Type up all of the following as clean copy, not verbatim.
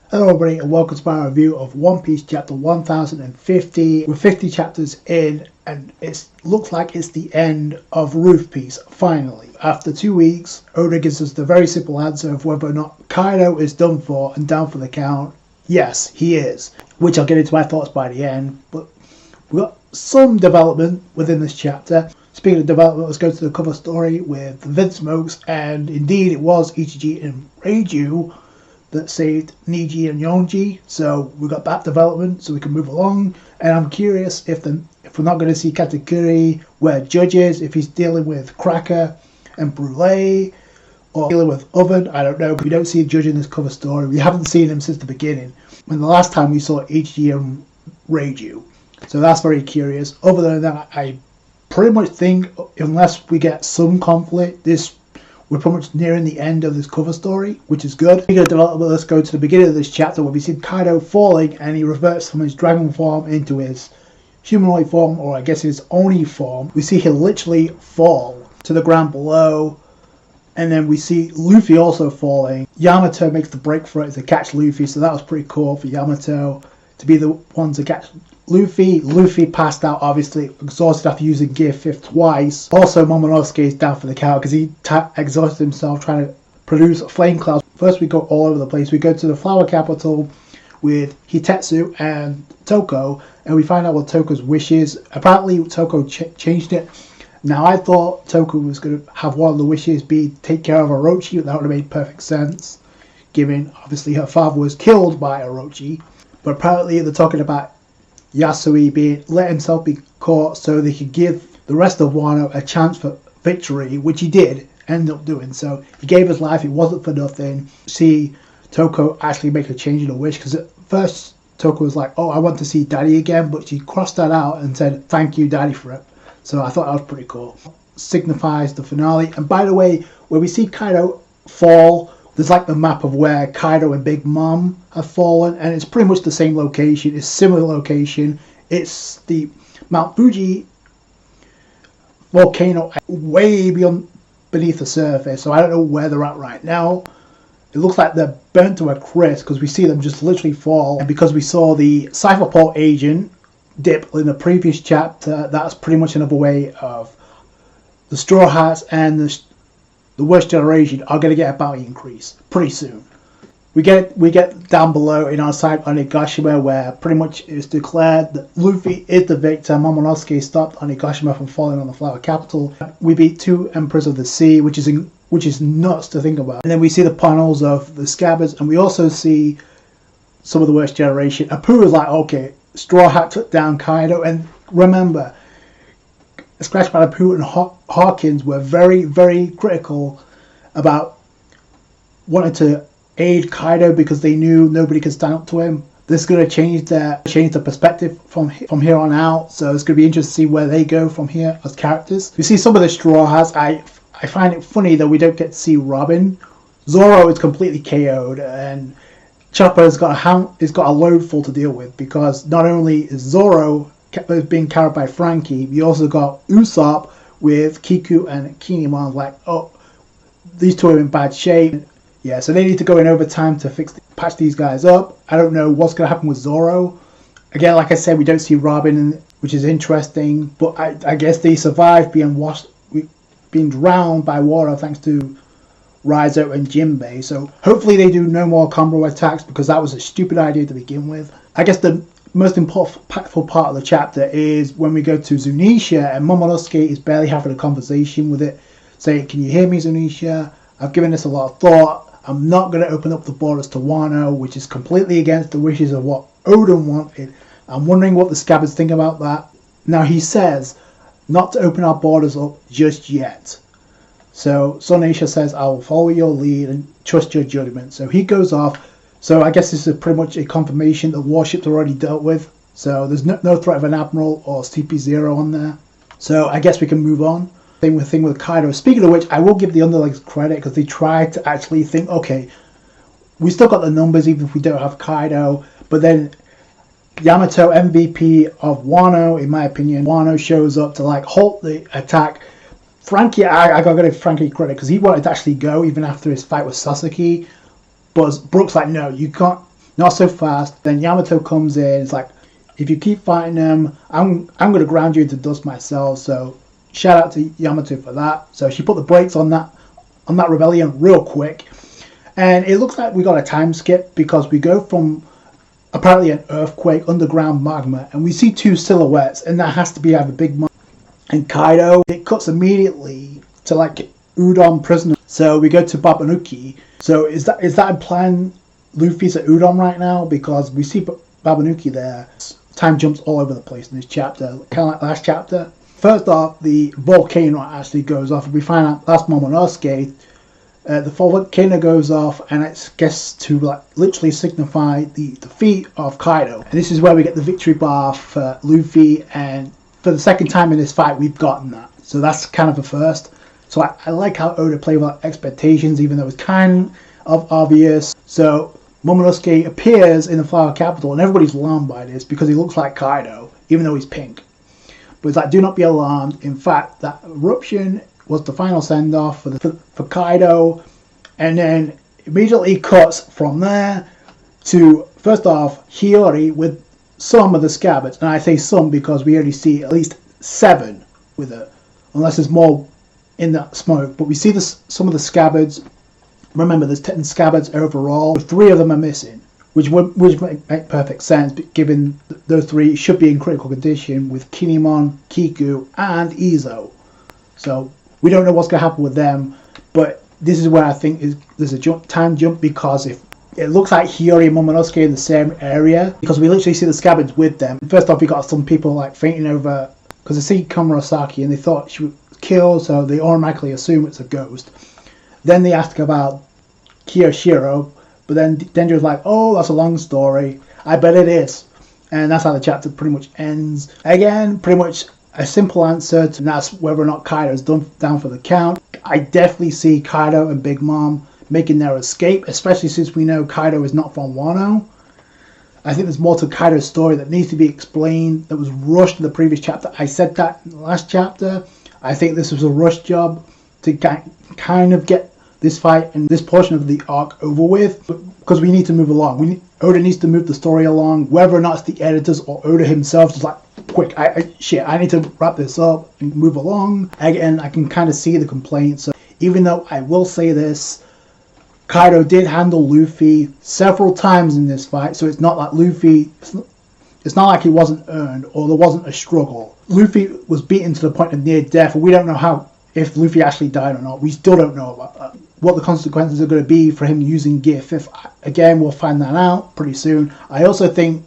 Hello everybody and welcome to my review of One Piece chapter 1050. We're 50 chapters in and it looks like it's the end of ONEPIECE finally. After 2 weeks, Oda gives us the very simple answer of whether or not Kaido is done for and down for the count. Yes, he is, which I'll get into my thoughts by the end, but we've got some development within this chapter. Speaking of development, let's go to the cover story with Vince Smokes, and indeed it was Ichiji and Reiju that saved Niji and Yonji, so we got that development so we can move along. And I'm curious if we're not going to see Katakuri where judges, if he's dealing with Cracker and Brule or dealing with Oven. I don't know, because we don't see a judge in this cover story. We haven't seen him since the beginning, when the last time we saw Ichiji and Reiju, so that's very curious. Other than that, I pretty much think unless we get some conflict, we're pretty much nearing the end of this cover story, which is good. Speaking of development, let's go to the beginning of this chapter where we see Kaido falling and he reverts from his dragon form into his humanoid form, or I guess his Oni form. We see him literally fall to the ground below, and then we see Luffy also falling. Yamato makes the break for it to catch Luffy, so that was pretty cool for Yamato to be the one to catch Luffy. Luffy passed out, obviously exhausted after using Gear 5 twice. Also, Momonosuke is down for the count because he exhausted himself trying to produce flame clouds. First we go all over the place. We go to the flower capital with Hitetsu and Toko, and we find out what Toko's wish is. Apparently Toko changed it. Now I thought Toko was going to have one of the wishes be take care of Orochi, but that would have made perfect sense, given obviously her father was killed by Orochi. But apparently they're talking about Yasui let himself be caught so they could give the rest of Wano a chance for victory, which he did end up doing. So he gave his life, it wasn't for nothing. See Toko actually make a change in a wish, because at first Toko was like, oh, I want to see Daddy again, but she crossed that out and said thank you Daddy for it. So I thought that was pretty cool. Signifies the finale. And by the way, when we see Kaido fall, there's like the map of where Kaido and Big Mom have fallen, and it's pretty much the same location. It's similar location. It's the Mount Fuji volcano way beyond beneath the surface, so I don't know where they're at right now. It looks like they're burnt to a crisp because we see them just literally fall, and because we saw the Cypherport agent dip in the previous chapter, that's pretty much another way of the Straw Hats and the Worst Generation are going to get a bounty increase pretty soon. We get down below in our side Onigashima, where pretty much it's declared that Luffy is the victor. Momonosuke stopped Onigashima from falling on the Flower Capital. We beat 2 Emperors of the Sea, which is nuts to think about. And then we see the panels of the Scabbards, and we also see some of the Worst Generation. Apu is like, okay, Straw Hat took down Kaido, and remember, Scratch Man, Apu and Hawkins were very, very critical about wanting to aid Kaido because they knew nobody could stand up to him. This is going to change the perspective from here on out, so it's going to be interesting to see where they go from here as characters. We see some of the Straw Hats. I find it funny that we don't get to see Robin. Zoro is completely KO'd, and Chopper's got a load full to deal with, because not only is Zoro being carried by Frankie, we also got Usopp with Kiku and Kinemon. Like, oh, these two are in bad shape. Yeah, so they need to go in overtime to patch these guys up. I don't know what's going to happen with Zoro. Again, like I said, we don't see Robin, which is interesting, but I guess they survived being drowned by water thanks to Raizo and Jinbei. So hopefully they do no more combo attacks, because that was a stupid idea to begin with. I guess the most impactful part of the chapter is when we go to Zunisha, and Momonosuke is barely having a conversation with it, saying, can you hear me, Zunisha? I've given this a lot of thought. I'm not going to open up the borders to Wano, which is completely against the wishes of what Oden wanted. I'm wondering what the Scabbards think about that. Now he says not to open our borders up just yet. So Zunisha says, I will follow your lead and trust your judgment. So he goes off. So I guess this is pretty much a confirmation that warships are already dealt with. So there's no threat of an Admiral or CP0 on there. So I guess we can move on. Thing with Kaido. Speaking of which, I will give the underlings credit, because they tried to actually think, okay, we still got the numbers even if we don't have Kaido. But then Yamato, MVP of Wano, in my opinion, Wano shows up to like halt the attack. Frankie, I gotta give Frankie credit, because he wanted to actually go even after his fight with Sasaki. But Brooks like, no, you can't. not so fast. Then Yamato comes in. It's like, if you keep fighting them, I'm going to ground you into dust myself. So shout out to Yamato for that. So she put the brakes on that rebellion real quick. And it looks like we got a time skip because we go from apparently an earthquake, underground magma, and we see two silhouettes, and that has to be either Big Mom and Kaido. It cuts immediately to like Udon prisoner. So we go to Babanuki. So is that implying Luffy's at Udon right now? Because we see Babanuki there. Time jumps all over the place in this chapter, kind of like last chapter. First off, the volcano actually goes off. We find out that's Momonosuke. The volcano goes off, and it's guess to like literally signify the defeat of Kaido. And this is where we get the victory bar for Luffy, and for the second time in this fight, we've gotten that. So that's kind of a first. So I like how Oda played with expectations, even though it's kind of obvious. So Momonosuke appears in the Flower Capital, and everybody's alarmed by this because he looks like Kaido, even though he's pink. But it's like, do not be alarmed. In fact, that eruption was the final send-off for Kaido, and then immediately cuts from there to, first off, Hiyori with some of the scabbards. And I say some because we only see at least 7 with it, unless there's more in that smoke. But we see some of the scabbards. Remember, there's 10 scabbards overall. 3 of them are missing, which make perfect sense, given those 3 should be in critical condition with Kinemon, Kiku, and Izo. So we don't know what's going to happen with them, but this is where I think there's a time jump, because if it looks like Hiyori and Momonosuke in the same area, because we literally see the scabbards with them. First off, we got some people like fainting over, because they see Komurasaki and they thought she was killed, so they automatically assume it's a ghost. Then they ask about Kiyoshiro, but then Denjo's like, oh, that's a long story. I bet it is. And that's how the chapter pretty much ends. Again, pretty much a simple answer, and that's whether or not Kaido's down for the count. I definitely see Kaido and Big Mom making their escape, especially since we know Kaido is not from Wano. I think there's more to Kaido's story that needs to be explained, that was rushed in the previous chapter. I said that in the last chapter. I think this was a rush job to kind of get this fight and this portion of the arc over with, because we need to move along. Oda needs to move the story along, whether or not it's the editors or Oda himself, just like, quick, I need to wrap this up and move along. Again, I can kind of see the complaints. So even though I will say this, Kaido did handle Luffy several times in this fight, so it's not like Luffy, it's not like he wasn't earned or there wasn't a struggle. Luffy was beaten to the point of near death, and we don't know if Luffy actually died or not. We still don't know about that. What the consequences are going to be for him using Gear 5th. Again, we'll find that out pretty soon. I also think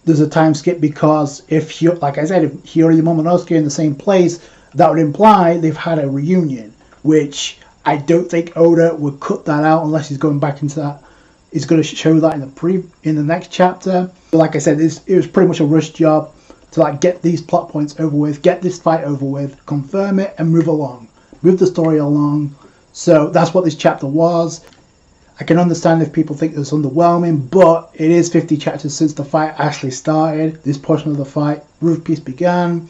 there's a time skip, because if, like I said, if Hiyori and Momonosuke are in the same place, that would imply they've had a reunion, which I don't think Oda would cut that out unless he's going back into that. He's going to show that in the next chapter. But like I said, it was pretty much a rush job to like get these plot points over with, get this fight over with, confirm it, and move along, move the story along. So that's what this chapter was. I can understand if people think it's underwhelming, but it is 50 chapters since the fight actually started. This portion of the fight, ONEPIECE began.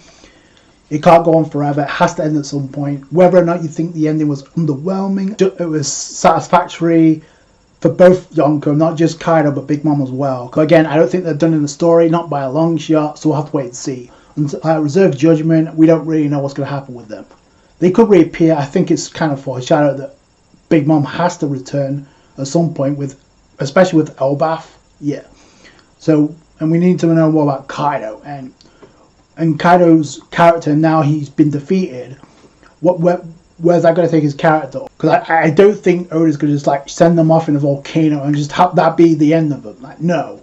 It can't go on forever. It has to end at some point. Whether or not you think the ending was underwhelming, it was satisfactory for both Yonko, not just Kaido, but Big Mom as well. Again, I don't think they're done in the story, not by a long shot, so we'll have to wait and see. Until I reserve judgment, we don't really know what's going to happen with them. They could reappear. I think it's kind of foreshadowed that Big Mom has to return at some point, especially with Elbaf. Yeah. So, and we need to know more about Kaido and Kaido's character. Now he's been defeated. Where's that going to take his character? Because I don't think Oda's going to just like send them off in a volcano and just have that be the end of them. Like, no.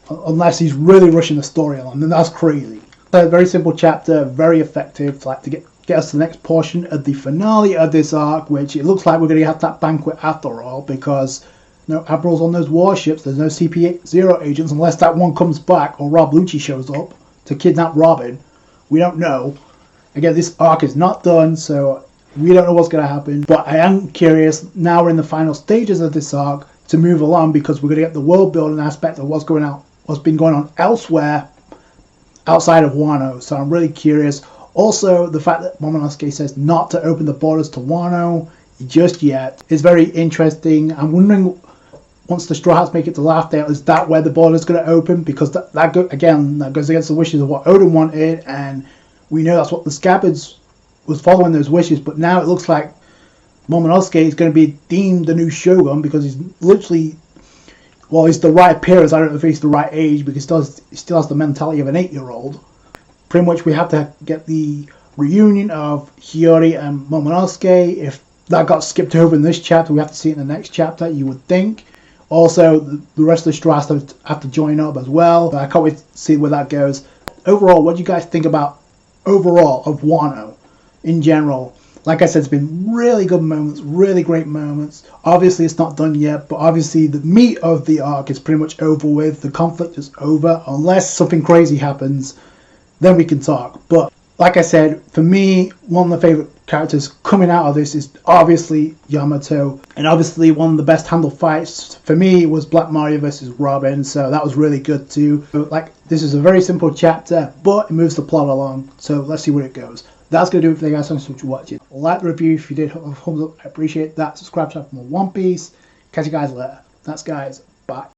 Unless he's really rushing the story along, then that's crazy. So, a very simple chapter, very effective, like to get us to the next portion of the finale of this arc, which it looks like we're going to have that banquet after all, because no admirals on those warships, there's no CP0 agents, unless that one comes back or Rob Lucci shows up to kidnap Robin. We don't know. Again, this arc is not done, so we don't know what's going to happen, but I am curious, now we're in the final stages of this arc, to move along, because we're going to get the world building aspect of what's been going on elsewhere outside of Wano. So I'm really curious. Also, the fact that Momonosuke says not to open the borders to Wano just yet is very interesting. I'm wondering once the Straw Hats make it to Laughdale, is that where the border's going to open? Because that goes against the wishes of what Oden wanted, and we know that's what the Scabbards was following those wishes. But now it looks like Momonosuke is going to be deemed the new Shogun, because he's literally, well, he's the right appearance. I don't know if he's the right age, because he still has the mentality of an 8-year-old. Pretty much we have to get the reunion of Hiyori and Momonosuke. If that got skipped over in this chapter, we have to see it in the next chapter, you would think. Also, the rest of the Straw Hats have to join up as well. I can't wait to see where that goes. Overall, what do you guys think about overall of Wano in general? Like I said, it's been really good moments, really great moments. Obviously, it's not done yet, but obviously the meat of the arc is pretty much over with. The conflict is over. Unless something crazy happens, then we can talk. But like I said, for me, one of the favorite characters coming out of this is obviously Yamato, and obviously one of the best handled fights for me was Black Mario versus Robin, so that was really good too. Like, this is a very simple chapter, but it moves the plot along, so let's see where it goes. That's going to do it for you guys. Thanks so much for watching. Like the review if you did, thumbs up, I appreciate that. Subscribe to for more One Piece. Catch you guys later. That's guys, bye.